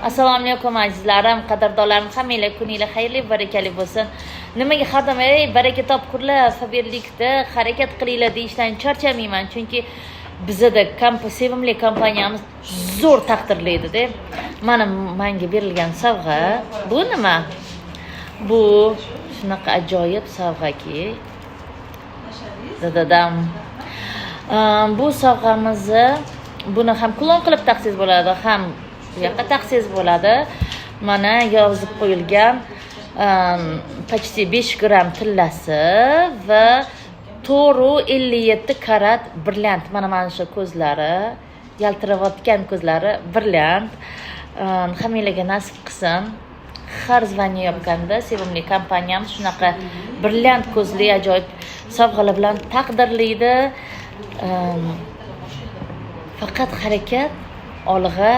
Assalomu alaykum azizlarim, qadrdonlarim, hammanglar kuninglar xayrli, barakali bo'lsin. Nimaga xadim, baraka topkurlar, sabrlikda harakat qilinglar deyishdan charchamayman, chunki bizda sevimli kompaniyamiz zo'r taqdirlaydi-da. Menga berilgan sovg'a, bu nima? Bu shunaqa ajoyib sovg'aki. Dadam. Bu sovg'amizni buni ham klon qilib taqsiz bo'ladi, ham bu yoqqa taqsiz bo'ladi. Mana yozib qo'yilgan почти 5 gram tillasi va 457 karat brilliant. Mana shu ko'zlari, yaltirayotgan ko'zlari brilliant. Hammanglarga nasib qilsin. Har zvaniya yopganda sevimli kompaniyam shunaqa brilliant ko'zli ajoyib sovg'alar bilan taqdirlaydi. Faqat harakat olg'a